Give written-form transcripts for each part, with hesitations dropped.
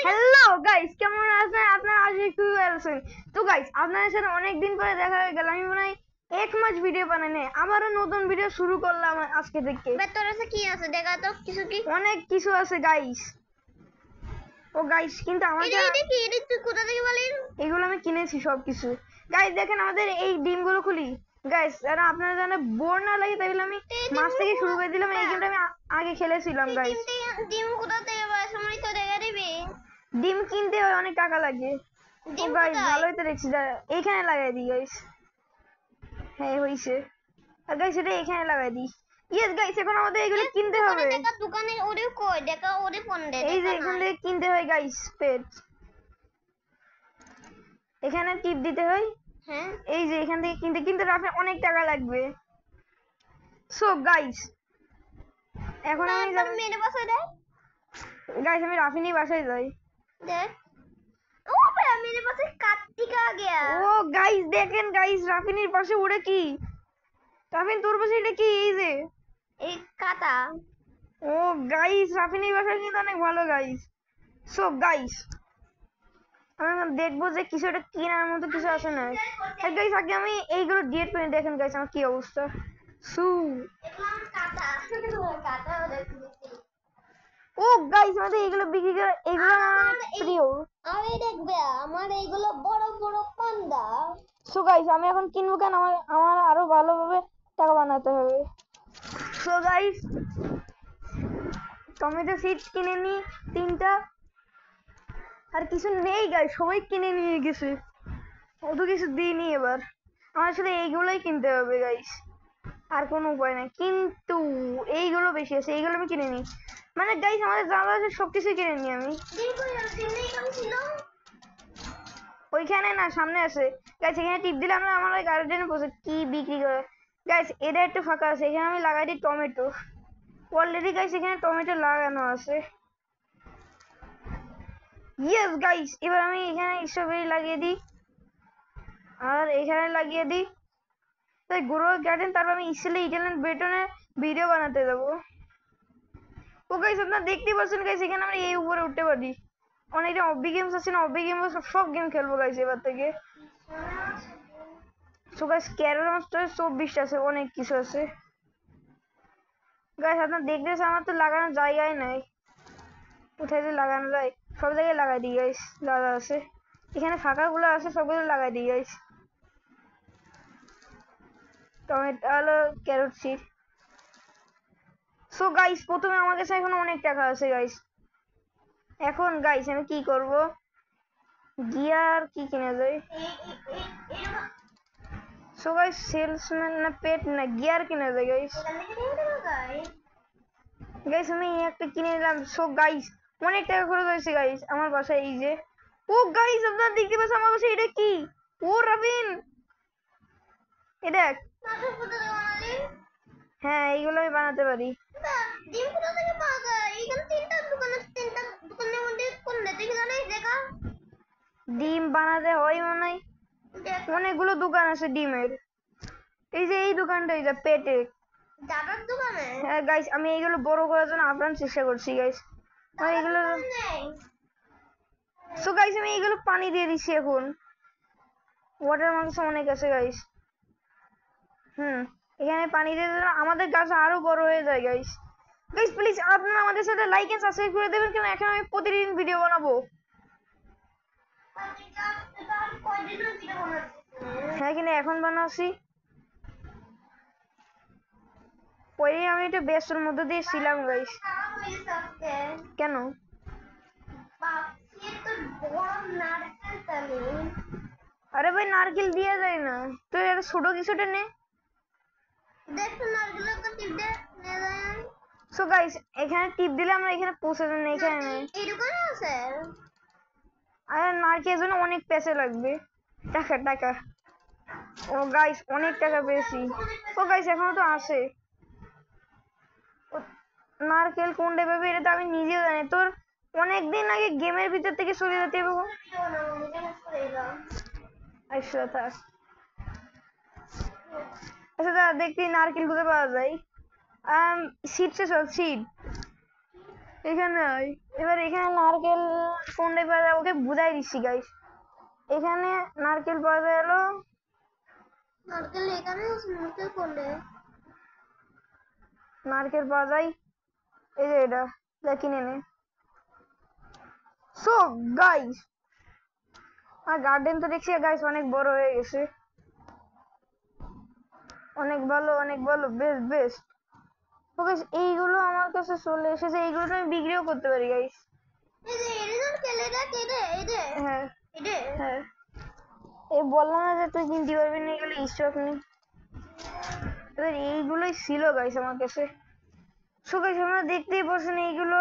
Hello guys, কেমন আছেন আপনারা? আজ একটু আছেন তো গাইস, আপনাদের সাথে অনেক দিন পরে দেখা হয়ে গেল। আমি মনে হয় 1 মাস ভিডিও বানাই নাই, আবারও নতুন ভিডিও শুরু করলাম আজকে থেকে। তোর কাছে কি আছে দেখা তো, কিছু কি? অনেক কিছু আছে গাইস। ও গাইস, কিন্তু আমাকে এটা কি? এটা তুই কোথা থেকে বলেন? এগুলো আমি কিনেছি সবকিছু। গাইস দেখেন আমাদের এই ডিমগুলো খুলি গাইস, আর আপনারা জানেন বোর না লাগে তাই আমি মাছ থেকে শুরু করে দিলাম। এই গেমটা আমি আগে খেলেছিলাম গাইস। ডিম কোথা থেকে পাস? সময় তো দেখা দিবি। ডিম কিনতে হয়, অনেক টাকা লাগে। ও গাইস ভালোই তো দেখছি, এইখানে লাগাই দিই গাইস। হ্যাঁ হইছে। আর গাইস এটা এখানে লাগাই দিই। ইয়েস গাইস, এখন আমাদের এগুলো কিনতে হবে। দেখা দোকানে ওরে কই দেখা, ওরে ফোন দে। এই যে এখান থেকে কিনতে হয় গাইস পেট। এখানে টিপ দিতে হয়। হ্যাঁ, এই যে এখান থেকে কিনতে কিনতে আপনার অনেক টাকা লাগবে। সো গাইস এখন আমি যাব মেরে বাসায় দে। গাইস, আমি রাফিনি বাসায় যাই। দেখ, ও ভাই মেরে পাশে কার্তিক आ गया। ও গাইস দেখেন গাইস, রাফিনির পাশে ওটা কি? রাফিন তোর পাশে এটা কি? এই যে এই কাটা। ও গাইস, রাফিনির বাসায় কিন্তু অনেক ভালো গাইস। সো গাইস আমি এখন দেখবো যে কিছু একটা কেনার মতো কিছু আছে না। আর গাইস আগে আমি এইগুলো ডিলিট করে দেখেন গাইস আমার কি অবস্থা। সু কাটা কাটা দেখতে। ও গাইস আমাদের এইগুলো বিক্রি করে, এইগুলো আমার প্রিয়। আরে দেখবে আমার এইগুলো বড় বড় পান্ডা। সো গাইস আমি এখন কিনবো কেন, আমার আমার আরো ভালোভাবে টাকা বানাতে হবে। সো গাইস টমেটো সিড কিনে নি 3টা। আর কিছু নেই গাইস, সবাই কিনে নিয়ে গেছে। অত কিছু দিইনি এবার, আমার শুধু এইগুলোই কিনতে হবে গাইস, আর কোনো উপায় নাই। কিন্তু এইগুলো বেশি আছে, এইগুলো আমি কিনে নিই। মানে গাইস আমাদের যা আছে সবকিছু কিনে নিই আমি। ওইখানে না, সামনে আছে গাইস। এখানে টিপ দিলে আমরা আমার গার্ডেনে বসে কি বিক্রি করে গাইস। এটা একটু ফাঁকা আছে, এখানে আমি লাগাই দিই টমেটো। অলরেডি গাইস এখানে টমেটো লাগানো আছে। ইয়েস গাইস, এবার আমি এখানে স্ট্রবেরি লাগিয়ে দিই আর এখানে লাগিয়ে দিই। তাই গ্রো গার্ডেন, তারপর আমি ইটালিয়ান বেটনের ভিডিও বানাতে দেবো। ও গাইস আপনারা দেখতেই পাচ্ছেন গাইস, এখানে আমরা এই উপরে উঠতে পারি। অনেকটা অব্বি গেমস আছে না, অব্বি গেমস সব গেম খেলবো গাইস এবার থেকে। সো গাইস ক্যারল মাস্টার 24টা আছে, অনেক কিছু আছে গাইস। আপনারা দেখতেছেন আমার তো লাগানোর জায়গায় নাই, কোথায় যে লাগানো যায়। সব জায়গায় লাগাই দিই গাইস, যা আছে এখানে ফাঁকাগুলো আছে সবগুলো লাগাই দিই গাইস। টমেটো আলো ক্যারট সিড। সো গাইস প্রথমে আমার কাছে এখন অনেক টাকা আছে গাইস। এখন গাইস আমি কি করব, গিয়ার কি কিনা যায়। সো গাইস সেলসম্যান না পেট না গিয়ার কিনা যায় গাইস। গাইস আমি একটা কিনে নিলাম। সো গাইস অনেক টাকা খরচ হয়েছে গাইস আমার বাসায়। এই যে ও গাইস আপনারা দেখতে পাচ্ছেন আমার বাসায় এটা কি? ও রাবিন এটা, হ্যাঁ এইগুলো আমি বানাতে পারি। ডিম কোথা থেকে পাওয়া যায়? এইখানে তিনটা দোকান আছে, তিনটা দোকানের মধ্যে কোনটা দেখি জানিস? দেখা ডিম বানাতে হয় মনে হয়, অনেকগুলো দোকান আছে ডিমের। এই যে এই দোকানটা, এই যে পেটে দাদার দোকানে। হ্যাঁ গাইস আমি এইগুলো বড় করার জন্য আপ্রাণ চেষ্টা করছি গাইস। আর এগুলো সো গাইস আমি এইগুলো পানি দিয়ে দিচ্ছি এখন। ওয়াটার মাংস অনেক আছে গাইস। এখানে পানি দিয়ে দিলে আমাদের গাছ আরো বড় হয়ে যায় গাইস। গাইস প্লিজ আপনারা আমাদের সাথে লাইক এন্ড সাবস্ক্রাইব করে দেবেন, কেন এখন আমি প্রতিদিন ভিডিও বানাবো। হ্যাঁ কিনা এখন বানাচ্ছি। পরে আমি এটা ব্যস্তর মধ্যে দিয়ে ছিলাম গাইস। কেন? আরে ভাই নারকেল দিয়ে যায় না, তুই একটা ছোট কিছুটা নে। সো গাইস এখানে টিপ দিলে আমরা এখানে পৌঁছে যান, এখানে আর নারকেলের জন্য অনেক পয়সা লাগবে, টাকা টাকা। ও গাইস অনেক টাকা পেয়েছি। ও গাইস এখনো তো আছে। নারকেল কোনটা পাবে এটা তো আমি নিজেও জানি। তোর অনেকদিন আগে গেমের ভিতর থেকে চলে যেতে হবে। আচ্ছা দাদা দেখি নারকেল কোথায় পাওয়া যায়। সিড শেষ, সিড এখানে আয়। এবার এখানে নারকেল কোনটায় পাওয়া যায় ওকে বুঝাই দিচ্ছি গাইস। এখানে নারকেল পাওয়া গেল, নারকেল এখানে নারকেল কোনে? নারকেল পাওয়া যায় এই যে এটা, কিনে নে। সো গাইস আর গার্ডেন তো দেখছি গাইস অনেক বড় হয়ে গেছে, অনেক ভালো অনেক ভালো, বেস্ট বেস্ট। তো গাইস এইগুলো আমার কাছে চলে এসেছে, এইগুলো তো আমি বিক্রিও করতে পারি গাইস। এই যে এই নারকেল এটা কেটে এই যে হ্যাঁ এটা হ্যাঁ, এই বললাম না যে তুই কিনতে পারবি না, এগুলো স্টক নেই। এবার এইগুলোই ছিল গাইস আমার কাছে। সো গাইস আপনারা দেখতেই পাচ্ছেন এইগুলো,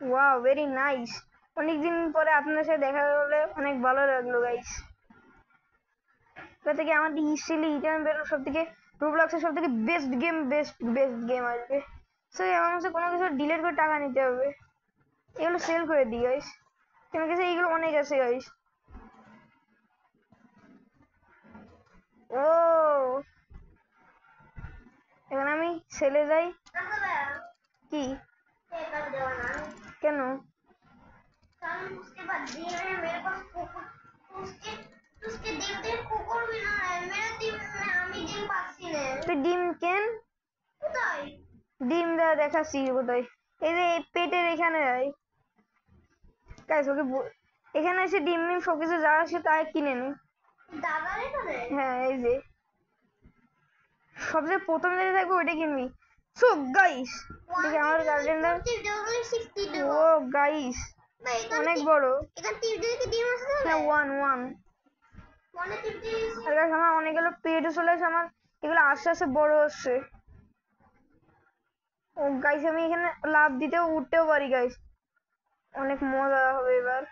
ওয়াও ভেরি নাইস। অনেকদিন পরে আপনার সাথে দেখা হলে অনেক ভালো লাগলো গাইস। এটা থেকে আমাদের ইজিলি ইটার্ন বেরো সব থেকে রোবলক্সের সব থেকে best game, best best game আসবে। সো আমার কাছে কোনো কিছু ডিলিট করে টাকা নিতে হবে, এগুলো সেল করে দিই গাইস। আমার কাছে এইগুলো অনেক আছে গাইস। ও এখন আমি সেলে যাই। কি কেন? कारण उसके बाद दिन में मेरे पास कुकुर उसके उसके दिन दिन कुकुर भी ना है मेरे दिन में আমি ডিম পাচ্ছি না। তুই ডিম কেন? কোথায়? ডিম দেওয়া দেখাচ্ছি কোথায়, এই যে পেটের এখানে গাইস ওকে এখানে এসে ডিম মিম সবকিছু যা আছে তাই কিনে নি। দাদার এখানে? হ্যাঁ এই যে সবচেয়ে প্রথম যেটা থাকবে ওইটা কিনবি। সো গাইস দেখি আমার গার্ডেনটা, ও গাইস অনেক বড়। এখানে টিপটিপি কি ডিম আছে তাহলে? হ্যাঁ ওয়ান ওয়ান। ওয়ানে টিপটিপি আর গাইস আমার অনেকগুলো পেটও চলে আসে, আমার এগুলো আস্তে আস্তে বড় হচ্ছে। ও গাইস আমি এখানে লাফ দিতেও উঠতেও পারি গাইস, অনেক মজা হবে এবার।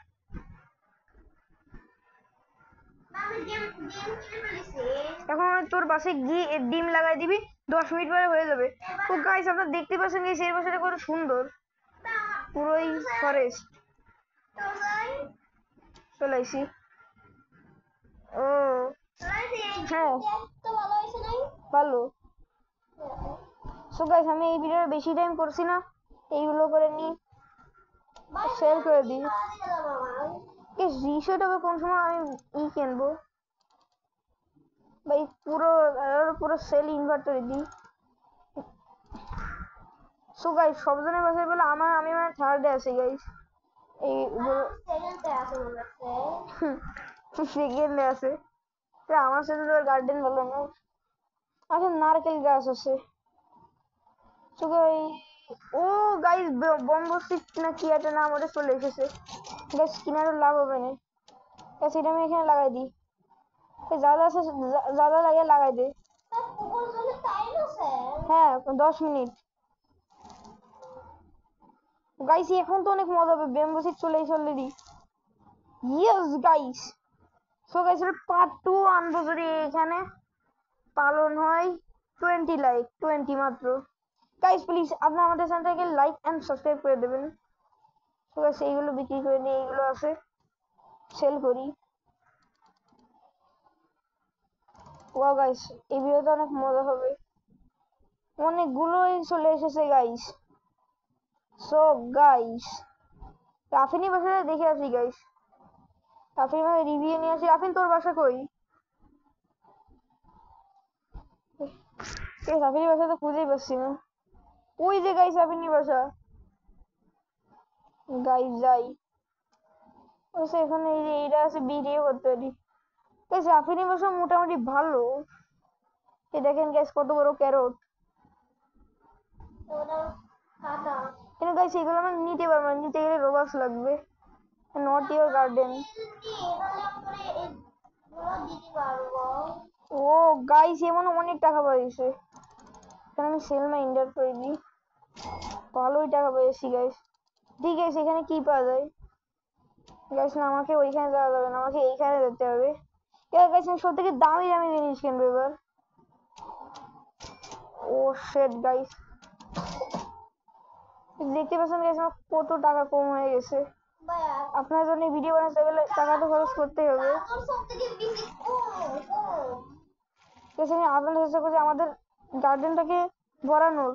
আমি ডিম ডিম কিনে ফেলেছি। এখন তোর বাসায় গিয়ে ডিম লাগাই দিবি, 10 মিনিট পরে হয়ে যাবে। ও গাইস আপনারা দেখতে পাচ্ছেন গাইস এর বাসাটা কত সুন্দর, পুরোই ফরেস্ট। তো যাই চলে আইসি। ও হ্যাঁ তো ভালো হয়েছে নাই? ভালো। সো গাইস আমি এই ভিডিও বেশি টাইম করছি না, এইগুলো করে নি শেয়ার করে দিই। রিসেট হবে কোন সময় আমি কিনবো ভাই, পুরো পুরো সেল ইনভার্টারে দিই। সো গাইস সবজনের বাসায় বলে আমি মানে থার্ডে আছি গাইস, এইগুলো সেকেন্ডে আছে মনে হচ্ছে। সেকেন্ডে আছে। তো আমার সাথে তো গার্ডেন ভালো না, আচ্ছা নারকেল গাছ আছে। সো গাইস ও গাইস বম্বস্টি না কি একটা নাম ওটা চলে এসেছে গাইস, কিনারও লাভ হবে না গাইস, এটা আমি এখানে লাগাই দিই। ज़्यादा से ज़्यादा लगे লাগাই দে। কুকুর জন্য টাইম আছে? হ্যাঁ 10 মিনিট গাইস, এখন তো অনেক মজা হবে, ব্যাম্বু সিট চলে এসে already. Yes guys, so guys এর পার্ট 2 আনবো যদি এখানে পালন হয় 20 লাইক, 20 মাত্র। গাইস প্লিজ আপনারা আমাদের চ্যানেলটাকে লাইক এন্ড সাবস্ক্রাইব করে দেবেন। সো গাইস এইগুলো বিক্রি করে দিই, এইগুলো আছে সেল করি। ওয়াও গাইস এই ভিডিওতে অনেক মজা হবে, অনেকগুলোই চলে এসেছে গাইস। সো গাইস রাফিনি বাসাটা দেখে আসি গাইস, রাফিন ভাই রিভিউ নিয়ে আসি। রাফিন তোর বাসা কই? রাফিনি বাসা তো খুঁজেই পাচ্ছি না। ওই যে গাইস রাফিনি বাসা, গাইস যাই ওসে এখানে এই যে এইটা আছে, ভিডিও করতে পারি গাইস। রাফিনি বাসা মোটামুটি ভালো, এই দেখেন গাইস কত বড় ক্যারট। ওটা কাটা। কিন্তু গাইস এগুলো আমরা নিতে পারবো না, নিতে গেলে রোবাক্স লাগবে। Not your garden. ও গাইস এমন অনেক টাকা পাইছে, এখানে আমি সেল না ইন্ডার করে দিই, ভালোই টাকা পেয়েছি গাইস। ঠিক আছে এখানে কি পাওয়া যায় গাইস? না আমাকে ওইখানে যাওয়া যাবে না, আমাকে এইখানে যেতে হবে। গাইস আমি সব থেকে দামি দামি জিনিস কিনবো এবার। ও শেট গাইস দেখতে পাচ্ছেন গাইস আমার কত টাকা কম হয়ে গেছে। আপনার জন্য ভিডিও বানাতে গেলে টাকা তো খরচ করতেই হবে। আমি আপনাদের চেষ্টা করছি আমাদের গার্ডেনটাকে ভরানোর।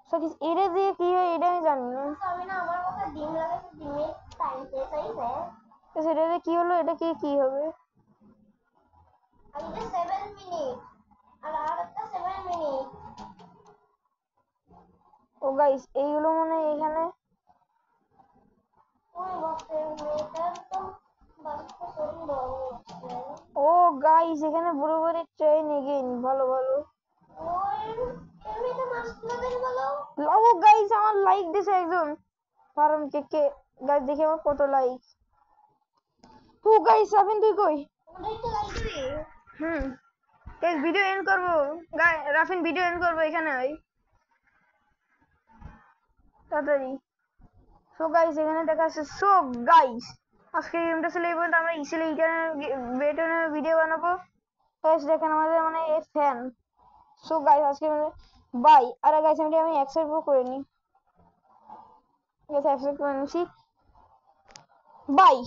সো এটা দিয়ে কি হয় এটা আমি জানি না। আমি না আমার কথা ডিম লাগাইছে ডিমের টাইম শেষ হইছে তো সেটা দিয়ে কি হলো, এটা কি হবে? আমি যে 7 মিনিট আর একটা 7 মিনিট ও গাইস এইগুলো মনে হয় এখানে। ওই বক্সের মেয়েটার তো বাচ্চা শরীর বড় হচ্ছে ও গাইস এখানে বুড়ো বুড়ি ট্রেন এগেইন, ভালো ভালো। ওই এমনিতে মাস্ক লাগাই বলো ও গাইস আমার লাইক দিছে একজন ফার্ম কে গাইস, দেখি আমার কত লাইক। ও গাইস রাফিন তুই কই? ওটা একটু লাইক দিবি গাইস ভিডিও এন্ড করবো। রাফিন ভিডিও এন্ড করবো এখানে আই তাড়াতাড়ি। সো গাইস এখানে দেখা যাচ্ছে। সো গাইস আজকে গেমটা ছিল এই পর্যন্ত। আমরা ইসিলি বেটনের ভিডিও বানাবো। গাইস দেখেন আমাদের মানে ফ্যান। সো গাইস আজকে মানে বাই। আরে গাইস আমি অ্যাকসেপ্ট করে নিই। গাইস অ্যাকসেপ্ট করে নিছি। বাই।